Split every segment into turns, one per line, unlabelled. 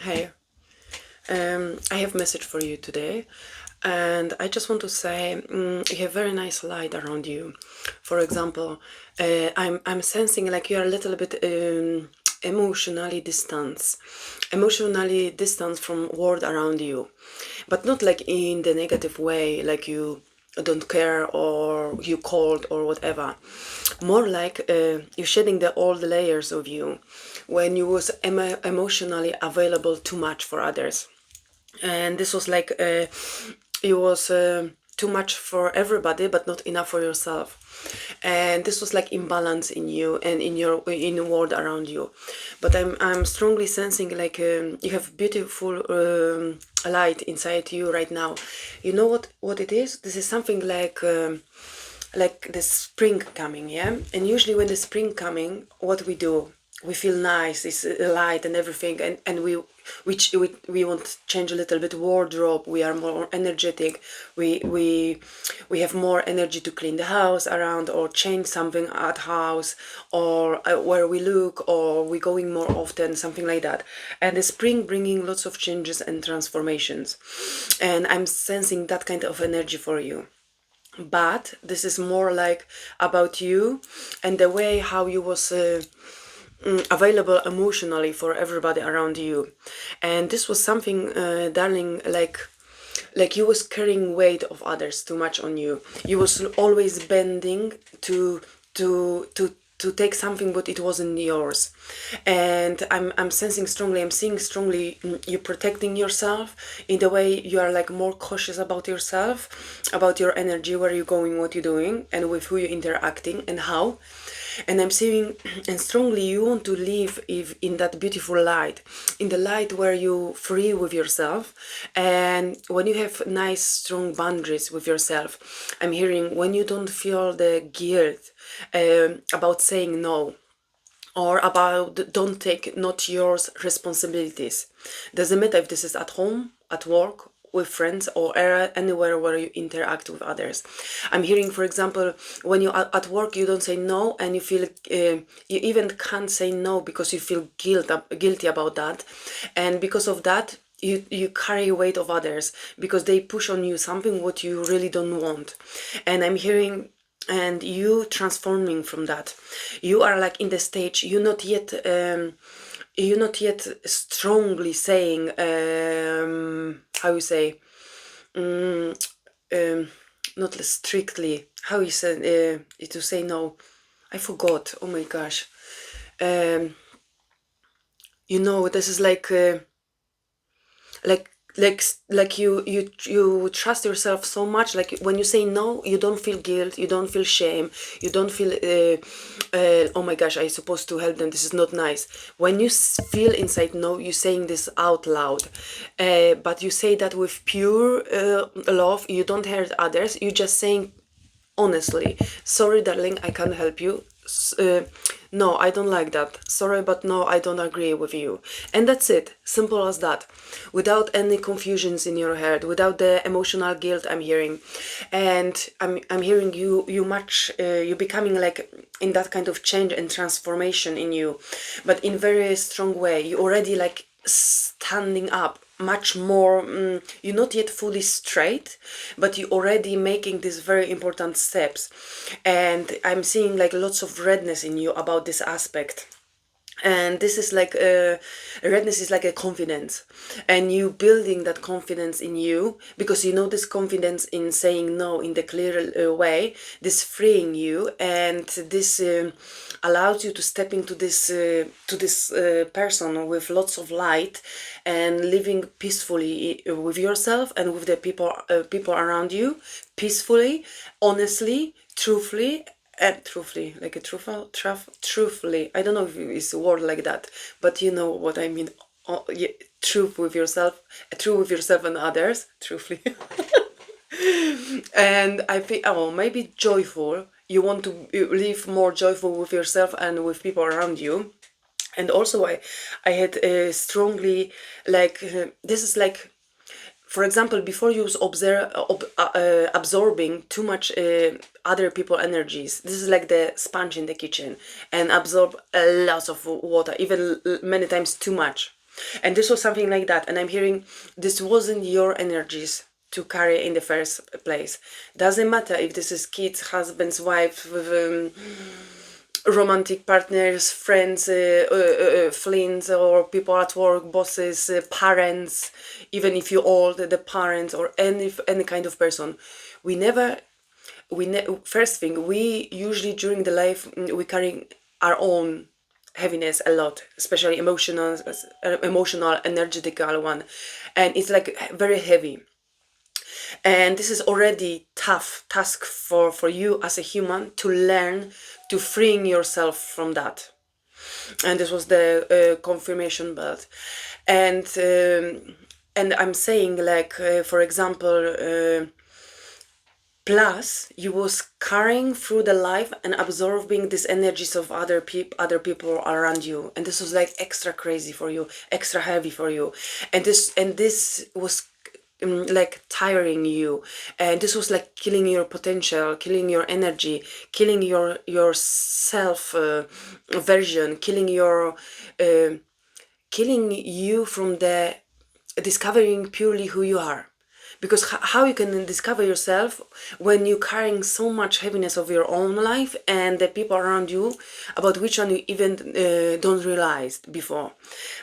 Hey, I have a message for you today, and I just want to say you have very nice light around you. For example, I'm sensing like you are a little bit emotionally distant from world around you, but not like in the negative way, like you don't care or you cold or whatever. More like you're shedding the old layers of you when you was emotionally available too much for others, and this was like it was too much for everybody but not enough for yourself, and this was like imbalance in you and in the world around you. But I'm strongly sensing like you have beautiful light inside you right now. You know what it is? This is something like the spring coming, yeah. And usually when the spring coming, what we do, we feel nice, it's light and everything, and we want to change a little bit wardrobe. We are more energetic. We have more energy to clean the house around or change something at house, or where we look, or we going more often, something like that. And the spring bringing lots of changes and transformations, and I'm sensing that kind of energy for you. But this is more like about you and the way how you was available emotionally for everybody around you. And this was something, darling, like you was carrying weight of others too much on you. You was always bending to take something, but it wasn't yours. And I'm sensing strongly, I'm seeing strongly, you protecting yourself in the way you are like more cautious about yourself, about your energy, where you're going, what you're doing, and with who you're interacting and how. And I'm seeing and strongly you want to live if in that beautiful light, in the light where you free with yourself, and when you have nice strong boundaries with yourself. I'm hearing when you don't feel the guilt about saying no, or about don't take not yours responsibilities. Doesn't matter if this is at home, at work, with friends, or anywhere where you interact with others. I'm hearing, for example, when you are at work, you don't say no, and you feel you even can't say no because you feel guilty about that, and because of that you carry weight of others because they push on you something what you really don't want. And I'm hearing, and you transforming from that. You are like in the stage, you're not yet strongly saying, how you say, not strictly, how you say, to say no. I forgot, oh my gosh. um this is like like you trust yourself so much, like when you say no, you don't feel guilt, you don't feel shame, you don't feel oh my gosh, I supposed to help them, this is not nice. When you feel inside no, you're saying this out loud, but you say that with pure love. You don't hurt others, you're just saying honestly, sorry darling, I can't help you. No, I don't like that, sorry, but no, I don't agree with you. And that's it, simple as that, without any confusions in your head, without the emotional guilt I'm hearing. And I'm hearing you much, you becoming like in that kind of change and transformation in you, but in very strong way. You already like standing up much more. You're not yet fully straight, but you're already making these very important steps. And I'm seeing like lots of redness in you about this aspect. And this is like redness is like a confidence, and you building that confidence in you because you know this confidence in saying no in the clear way, this freeing you, and this allows you to step into this person with lots of light and living peacefully with yourself and with the people around you, peacefully, honestly, truthfully, like a truthfully. I don't know if it's a word like that, but you know what I mean. Oh, yeah, truth with yourself, true with yourself and others, truthfully. And I think, oh, maybe joyful. You want to live more joyful with yourself and with people around you. And also, I had strongly like this is like, for example, before you absorbing too much other people energies. This is like the sponge in the kitchen and absorb a lot of water, even many times too much. And this was something like that. And I'm hearing this wasn't your energies to carry in the first place. Doesn't matter if this is kids, husbands, wives, with romantic partners, friends, flings, or people at work, bosses, parents, even if you're old, the parents, or any kind of person. We never, first thing, we usually during the life, we carry our own heaviness a lot, especially emotional, energetical one, and it's like very heavy. And this is already tough task for you as a human to learn to freeing yourself from that. And this was the confirmation belt. And I'm saying, like, for example, plus you was carrying through the life and absorbing these energies of other people around you, and this was like extra crazy for you, extra heavy for you. And this was like tiring you, and this was like killing your potential, killing your energy, killing your self version, killing you from the discovering purely who you are. Because how you can discover yourself when you're carrying so much heaviness of your own life and the people around you, about which one you even don't realize before.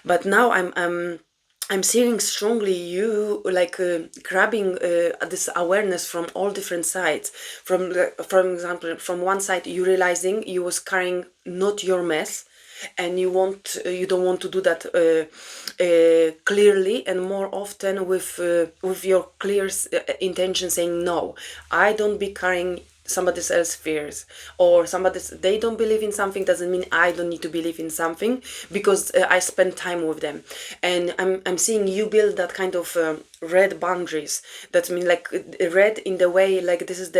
But now I'm seeing strongly you like grabbing this awareness from all different sides. For example, from one side, you realizing you was carrying not your mess, and you don't want to do that clearly, and more often with your clear intention, saying no, I don't be carrying somebody else's fears, or they don't believe in something doesn't mean I don't need to believe in something, because I spend time with them. And I'm seeing you build that kind of red boundaries. That mean like red in the way, like this is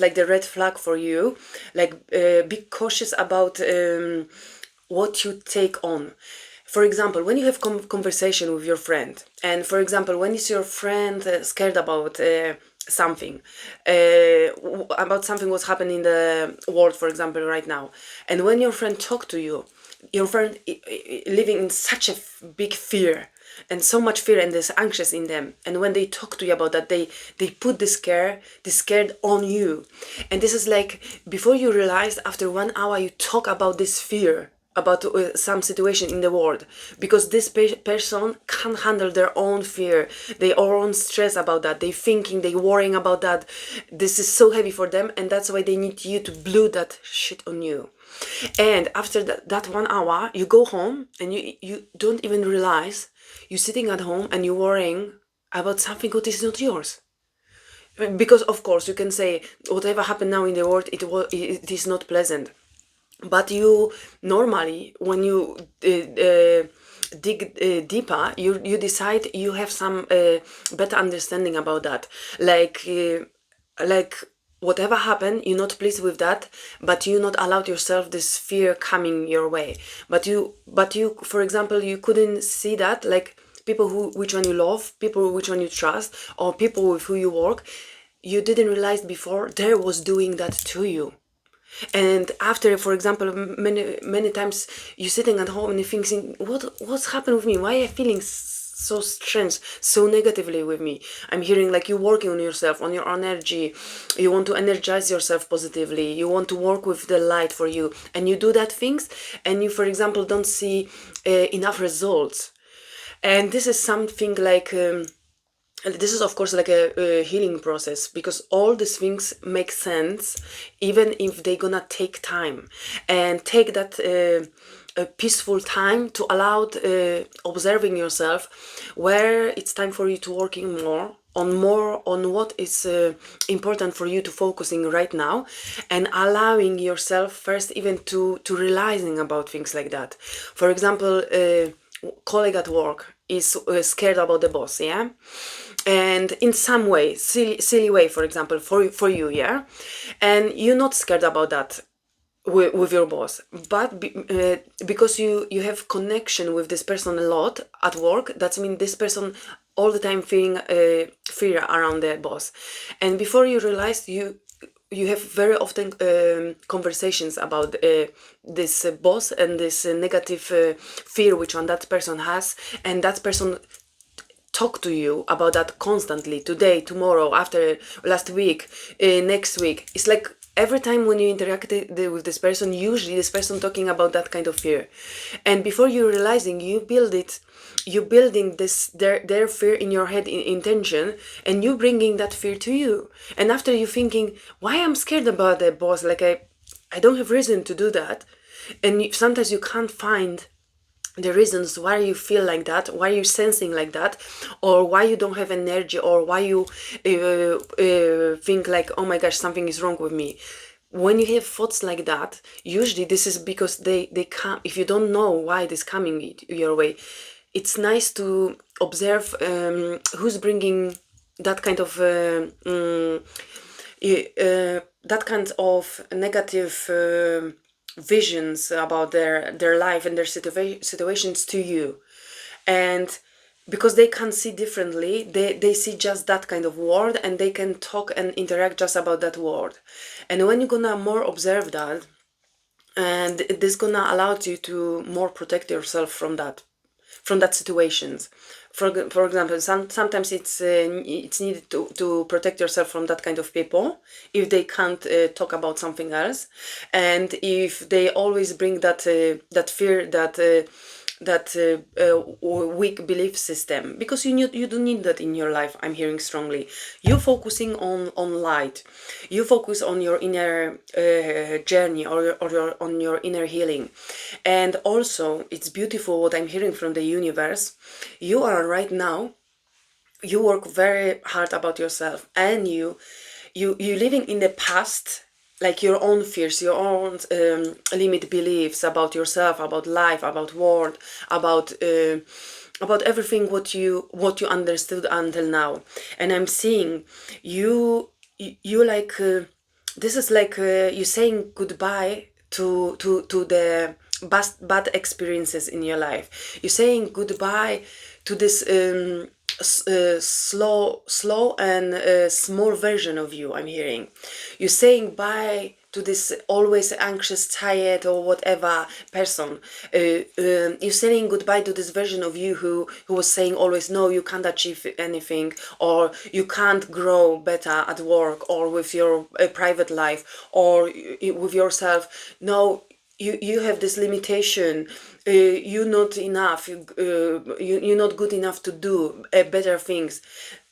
like the red flag for you, like be cautious about what you take on. For example, when you have conversation with your friend, and for example, when is your friend scared about something, about something what's happening in the world, for example, right now, and when your friend talk to you, your friend living in such a big fear, and so much fear, and there's anxious in them, and when they talk to you about that, they put this scared on you. And this is like, before you realize, after 1 hour you talk about this fear, about some situation in the world, because this person can't handle their own fear, their own stress about that, they thinking, they worrying about that, this is so heavy for them, and that's why they need you to blow that shit on you. And after that 1 hour, you go home, and you don't even realize you're sitting at home and you're worrying about something that is not yours. Because of course you can say whatever happened now in the world, it is not pleasant. But you normally, when you dig deeper, you decide you have some better understanding about that. Like whatever happened, you're not pleased with that, but you not allowed yourself this fear coming your way. But you, for example, you couldn't see that, like people which one you love, people which one you trust, or people with who you work, you didn't realize before they was doing that to you. And after, for example, many times you're sitting at home and you're thinking, what's happened with me? Why am I feeling so strange, so negatively with me? I'm hearing like you're working on yourself, on your energy. You want to energize yourself positively. You want to work with the light for you, and you do that things, and you, for example, don't see enough results. And this is something like. And this is of course like a healing process, because all these things make sense even if they're gonna take time, and take that a peaceful time to allow observing yourself, where it's time for you to working more on what is important for you to focusing right now, and allowing yourself first even to realizing about things like that. For example, colleague at work is scared about the boss, yeah, and in some way, silly way, for example, for you, yeah, and you're not scared about that with your boss, but because you have connection with this person a lot at work, that means this person all the time feeling fear around the boss, and before you realize, you you have very often conversations about this boss and this negative fear which one that person has, and that person talk to you about that constantly, today, tomorrow, after last week, next week. It's like every time when you interact with this person, usually this person talking about that kind of fear, and before you realizing, you building this their fear in your head in intention, and you bringing that fear to you. And after you thinking, why I'm scared about the boss, like I don't have reason to do that, and sometimes you can't find the reasons why you feel like that, why you're sensing like that, or why you don't have energy, or why you think like, oh my gosh, something is wrong with me. When you have thoughts like that, usually this is because they come. If you don't know why this coming your way, it's nice to observe who's bringing that kind of that kind of negative visions about their life and their situations to you. And because they can see differently, they see just that kind of world, and they can talk and interact just about that world. And when you're gonna more observe that, and this gonna allow you to more protect yourself from that situations. For example, sometimes it's needed to protect yourself from that kind of people if they can't talk about something else, and if they always bring that fear, weak belief system, because you don't need that in your life. I'm hearing strongly you focusing on light, you focus on your inner journey, or on your inner healing. And also it's beautiful what I'm hearing from the universe. You are right now, you work very hard about yourself, and you living in the past, like your own fears, your own limit beliefs about yourself, about life, about world, about everything what you understood until now. And I'm seeing you like this is like you saying goodbye to the bad experiences in your life. You're saying goodbye to this slow and small version of you. I'm hearing you saying bye to this always anxious, tired, or whatever person. You're saying goodbye to this version of you who was saying always, no, you can't achieve anything, or you can't grow better at work, or with your private life, or with yourself. No, you have this limitation. You're not enough. You're not good enough to do better things.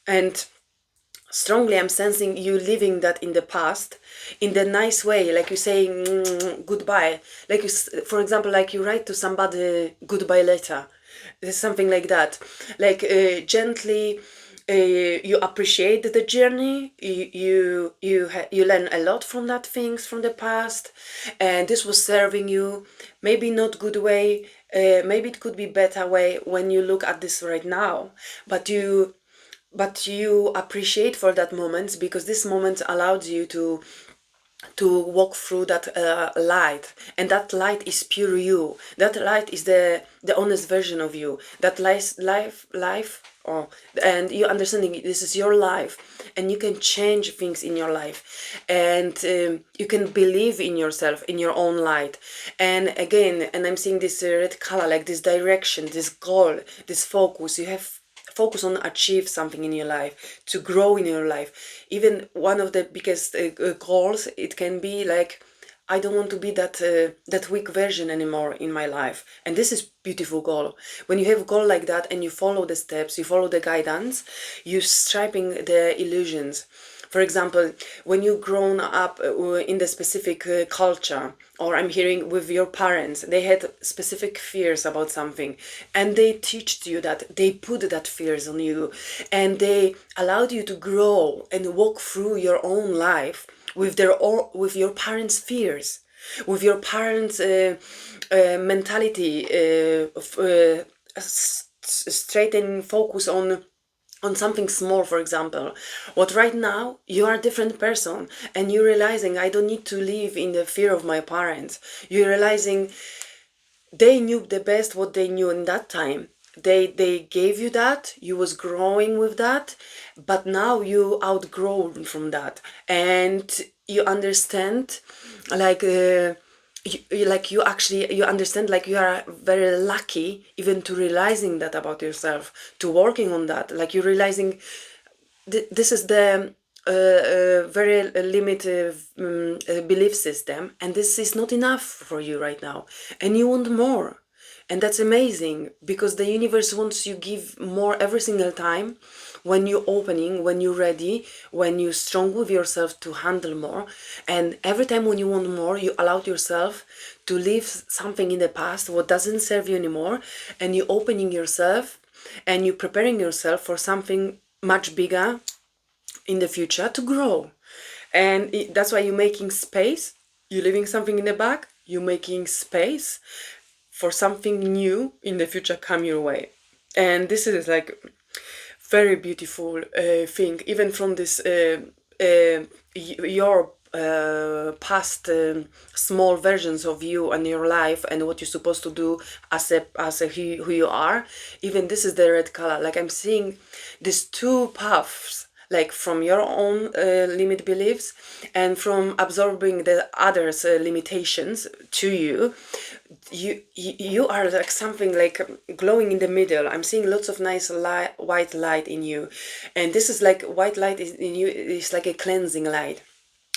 And strongly I'm sensing you living that in the past in the nice way, like you saying goodbye, like for example, like you write to somebody goodbye letter, something like that, like gently. You appreciate the journey. You learn a lot from that things from the past, and this was serving you. Maybe not good way. Maybe it could be better way when you look at this right now. But you appreciate for that moment, because this moment allowed you to walk through that light, and that light is pure you. That light is the honest version of you. That life. Oh, and you understanding this is your life, and you can change things in your life, and you can believe in yourself, in your own light. And again, and I'm seeing this red color, like this direction, this goal, this focus. You have focus on achieve something in your life, to grow in your life. Even one of the biggest goals, it can be like, I don't want to be that weak version anymore in my life. And this is beautiful goal. When you have a goal like that and you follow the steps, you follow the guidance, you striping the illusions. For example, when you grown up in the specific culture, or I'm hearing with your parents, they had specific fears about something, and they teach you that, they put that fears on you, and they allowed you to grow and walk through your own life with with your parents' fears, with your parents' mentality, straightening focus on something small. For example, what right now you are a different person, and you're realizing, I don't need to live in the fear of my parents. You're realizing they knew the best what they knew in that time. They gave you that, you was growing with that, but now you outgrown from that, and you understand, like you actually you understand, like you are very lucky even to realizing that about yourself, to working on that, like you're realizing this is the very limited belief system, and this is not enough for you right now, and you want more. And that's amazing, because the universe wants you give more every single time, when you're opening, when you're ready, when you're strong with yourself to handle more. And every time when you want more, you allow yourself to leave something in the past what doesn't serve you anymore, and you're opening yourself, and you're preparing yourself for something much bigger in the future to grow. And that's why you're making space, you're leaving something in the back, you're making space for something new in the future come your way. And this is like very beautiful thing, even from this your past small versions of you and your life and what you're supposed to do as a who you are. Even this is the red color, like I'm seeing these two paths, like from your own limit beliefs and from absorbing the others limitations to you. You are like something like glowing in the middle. I'm seeing lots of nice white light in you, and this is like white light is in you, is like a cleansing light,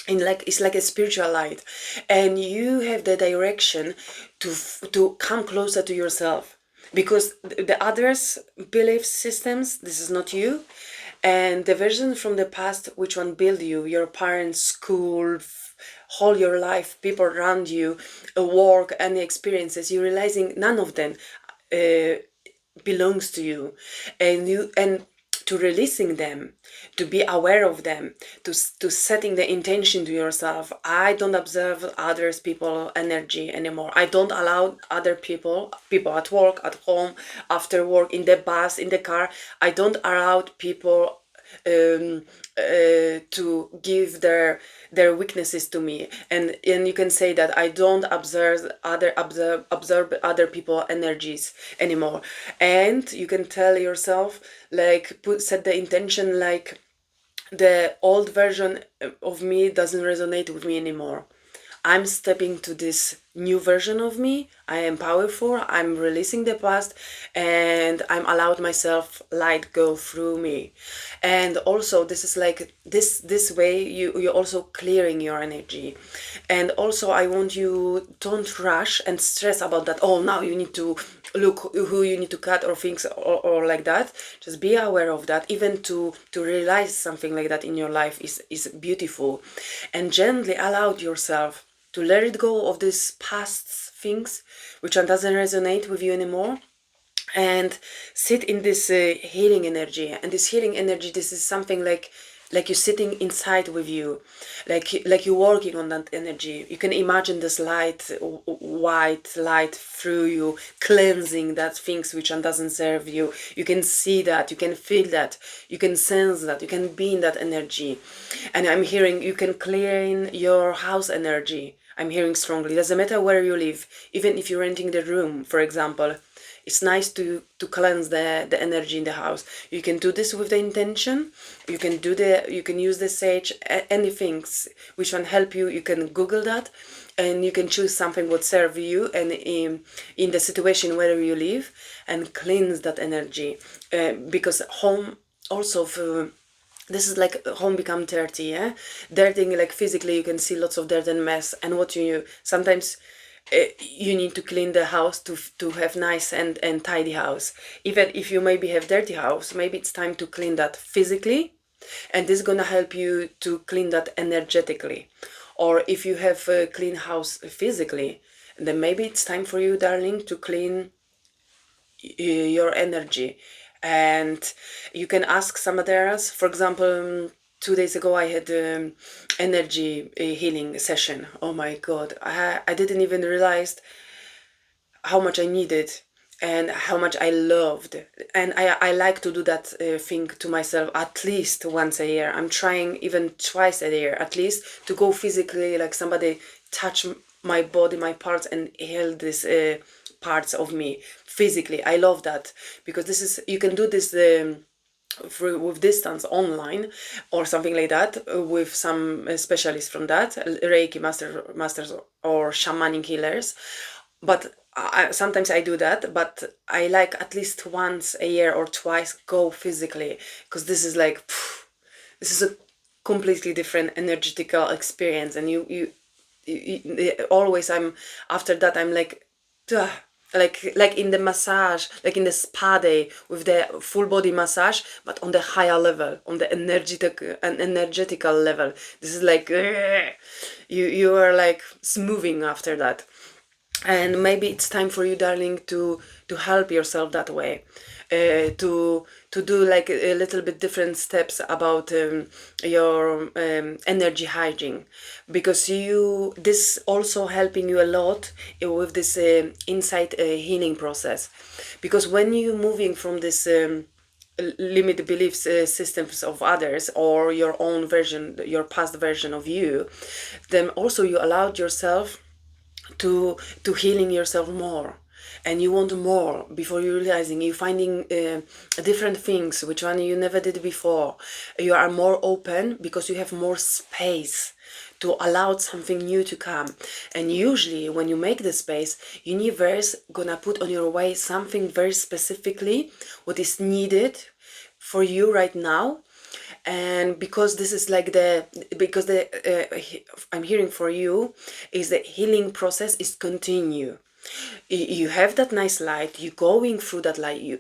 and like it's like a spiritual light, and you have the direction to come closer to yourself, because the others belief systems, this is not you. And the version from the past which one build you, your parents, school, whole your life, people around you, work and experiences, you're realizing none of them uh, belongs to you. And to releasing them, to be aware of them, to setting the intention to yourself. I don't observe others people energy anymore. I don't allow other people at work, at home, after work, in the bus, in the car. I don't allow people um, to give their weaknesses to me. And you can say that I don't observe other people energies anymore. And you can tell yourself, like set the intention, like the old version of me doesn't resonate with me anymore. I'm stepping to this new version of me. I am powerful. I'm releasing the past, and I'm allowed myself light go through me. And also, this is like this way you're also clearing your energy. And also, I want you don't rush and stress about that. Oh, now you need to look who you need to cut or things or like that. Just be aware of that. Even to realize something like that in your life is beautiful, and gently allow yourself to let it go of these past things which doesn't resonate with you anymore, and sit in this healing energy. And this healing energy, this is something like you're sitting inside with you, like you're working on that energy. You can imagine this light, white light through you, cleansing that things which doesn't serve you. You can see that, you can feel that, you can sense that, you can be in that energy. And I'm hearing you can clear in your house energy. I'm hearing strongly, doesn't matter where you live, even if you're renting the room, for example. It's nice to cleanse the energy in the house. You can do this with the intention. You can use the sage, anything which one help you. You can Google that, and you can choose something what serve you and in the situation where you live, and cleanse that energy, because home also for this is like home become dirty, yeah, dirty, like physically you can see lots of dirt and mess. And what you sometimes you need to clean the house to have nice and tidy house. Even if you maybe have dirty house, maybe it's time to clean that physically, and this is gonna help you to clean that energetically. Or if you have a clean house physically, then maybe it's time for you, darling, to clean your energy. And you can ask some others. For example, 2 days ago I had energy healing session. Oh my god, I didn't even realize how much I needed and how much I loved. And I like to do that thing to myself at least once a year. I'm trying even twice a year at least to go physically, like somebody touch my body, my parts, and heal these parts of me physically. I love that, because this is, you can do this with distance online or something like that, with some specialists from that, Reiki masters or shamanic healers. But sometimes I do that, but I like at least once a year or twice go physically, because this is like this is a completely different energetical experience, and always I'm after that I'm like, duh, like in the massage, like in the spa day with the full body massage, but on the higher level, on the energetical level. This is like you are like smoothing after that. And maybe it's time for you, darling, to help yourself that way, to do like a little bit different steps about your energy hygiene, because you this also helping you a lot with this inside healing process, because when you moving from this limited beliefs systems of others or your own version, your past version of you, then also you allowed yourself to healing yourself more, and you want more before you realizing you finding different things which one you never did before. You are more open because you have more space to allow something new to come. And usually when you make the space, universe gonna put on your way something very specifically what is needed for you right now. And because this is like I'm hearing for you is the healing process is continue. You have that nice light, you going through that light, you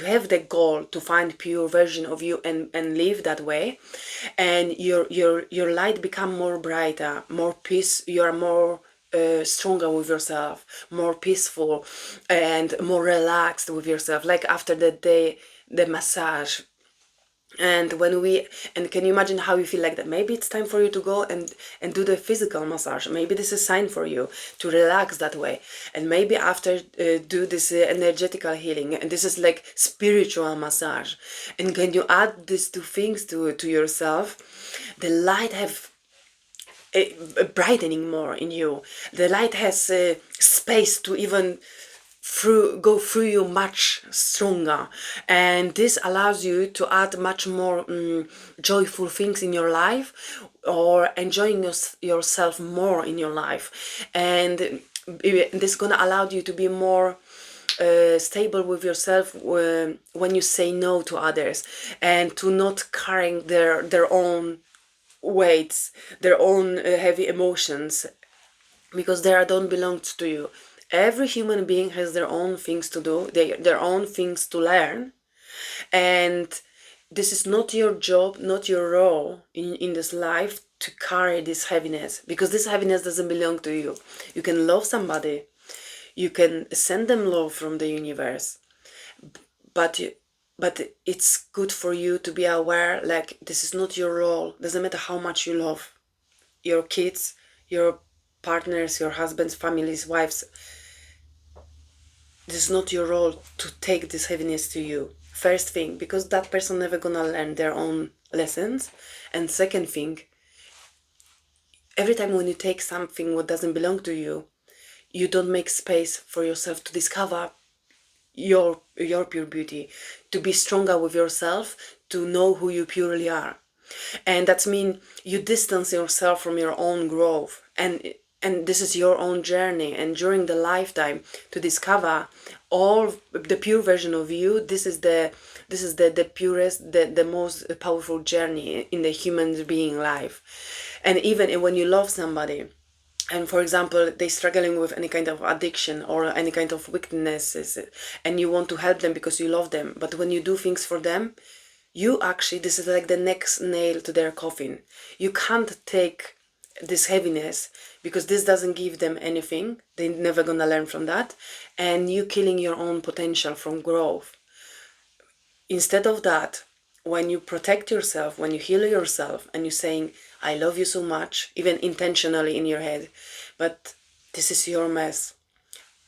have the goal to find pure version of you and live that way, and your light become more brighter, more peace, you are more stronger with yourself, more peaceful and more relaxed with yourself, like after the day, the massage. And can you imagine how you feel like that? Maybe it's time for you to go and do the physical massage. Maybe this is a sign for you to relax that way. And maybe after do this energetical healing, and this is like spiritual massage. And can you add these two things to yourself? The light have brightening more in you. The light has space to even go through you much stronger, and this allows you to add much more joyful things in your life, or enjoying yourself more in your life. And this gonna allow you to be more stable with yourself when you say no to others, and to not carrying their own weights, their own heavy emotions, because they don't belong to you. Every human being has their own things to do, their own things to learn, and this is not your job, not your role in this life to carry this heaviness, because this heaviness doesn't belong to you. You can love somebody, you can send them love from the universe, but it's good for you to be aware, like, this is not your role. Doesn't matter how much you love your kids, your partners, your husbands, families, wives. This is not your role to take this heaviness to you. First thing, because that person never gonna learn their own lessons. And second thing, every time when you take something what doesn't belong to you, you don't make space for yourself to discover your pure beauty, to be stronger with yourself, to know who you purely are. And that's mean you distance yourself from your own growth, and this is your own journey, and during the lifetime to discover all the pure version of you. This is the purest, the most powerful journey in the human being life. And even when you love somebody, and for example they struggling with any kind of addiction or any kind of weaknesses, and you want to help them because you love them, but when you do things for them, you actually, this is like the next nail to their coffin. You can't take this heaviness, because this doesn't give them anything. They're never gonna learn from that, and you killing your own potential from growth. Instead of that, when you protect yourself, when you heal yourself, and you're saying, I love you so much, even intentionally in your head, but this is your mess.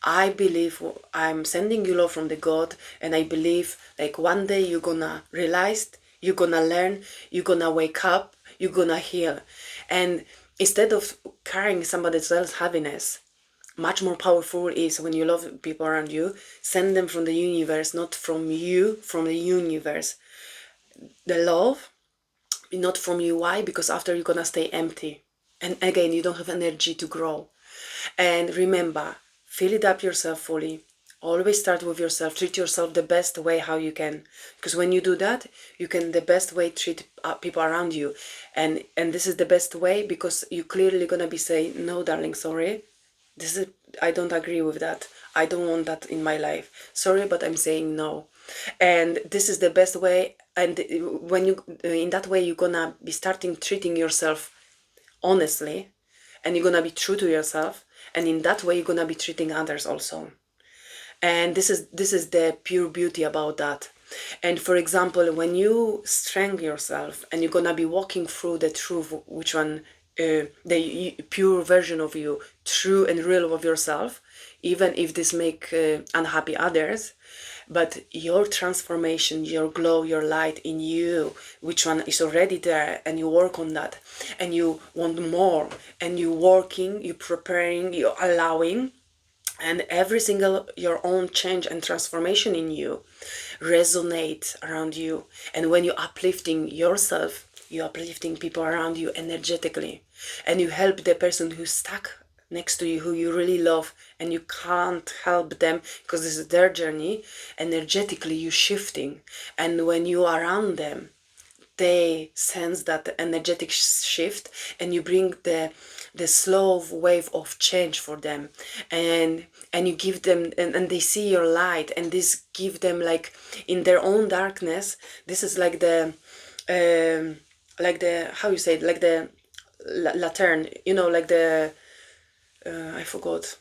I believe I'm sending you love from the God, and I believe like one day you're gonna realize, you're gonna learn, you're gonna wake up, you're gonna heal. And instead of carrying somebody else's happiness, much more powerful is when you love people around you, send them from the universe, not from you, from the universe. the love, not from you. Why? Because after you're gonna stay empty, and again you don't have energy to grow. And remember, fill it up yourself fully. Always start with yourself. Treat yourself the best way how you can, because when you do that, you can the best way treat people around you. And this is the best way, because you clearly gonna be saying, no darling, sorry, this is, I don't agree with that, I don't want that in my life, sorry, but I'm saying no. And this is the best way. And when you in that way, you're gonna be starting treating yourself honestly, and you're gonna be true to yourself, and in that way you're gonna be treating others also. And this is the pure beauty about that. And for example, when you strengthen yourself and you're gonna be walking through the truth, which one, the pure version of you, true and real of yourself, even if this make unhappy others, but your transformation, your glow, your light in you, which one is already there, and you work on that, and you want more, and you working, you preparing, you allowing, and every single your own change and transformation in you resonate around you. And when you're uplifting yourself, you're uplifting people around you energetically, and you help the person who's stuck next to you, who you really love, and you can't help them because this is their journey. Energetically you shifting, and when you are around them, they sense that energetic shift, and you bring the slow wave of change for them. And you give them, and they see your light, and this give them, like, in their own darkness, this is like the how you say it, like the lantern, you know, like the I forgot,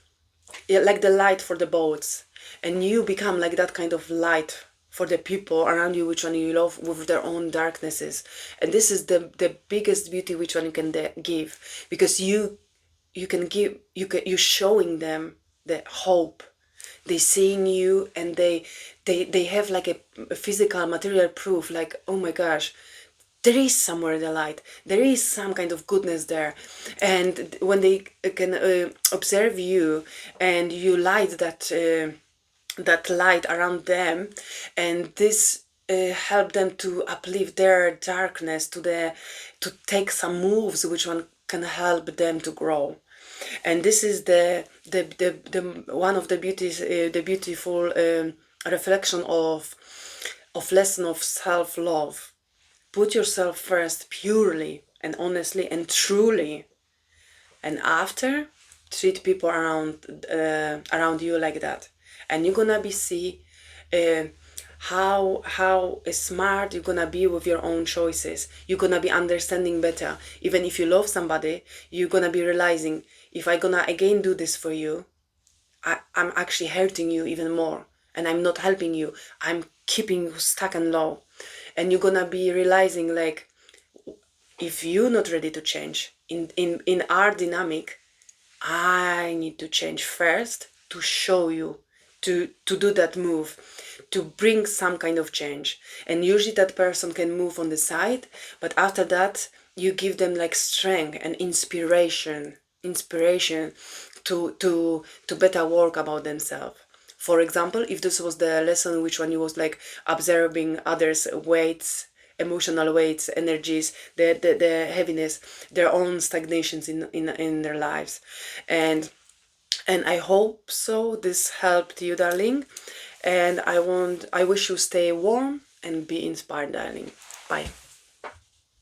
yeah, like the light for the boats. And you become like that kind of light for the people around you, which one you love, with their own darknesses. And this is the biggest beauty which one you can give, because you can give, you showing them the hope. They seeing you, and they have like a physical material proof, like, oh my gosh, there is somewhere the light, there is some kind of goodness there. And when they can observe you, and you light that light around them, and this help them to uplift their darkness, to take some moves which one can help them to grow. And this is the one of the beauties, the beautiful reflection of lesson of self-love. Put yourself first, purely and honestly and truly, and after, treat people around you like that. And you're gonna be see uh, how smart you're gonna be with your own choices. You're gonna be understanding better. Even if you love somebody, you're gonna be realizing, if I gonna again do this for you, I'm actually hurting you even more, and I'm not helping you, I'm keeping you stuck and low. And you're gonna be realizing, like, if you're not ready to change in our dynamic, I need to change first to show you, to do that move, to bring some kind of change. And usually that person can move on the side, but after that you give them like strength and inspiration to better work about themselves. For example, if this was the lesson which one you was like observing others' weights, emotional weights, energies, the heaviness, their own stagnations in their lives. And I hope so this helped you, darling. And I wish you stay warm and be inspired, darling. Bye.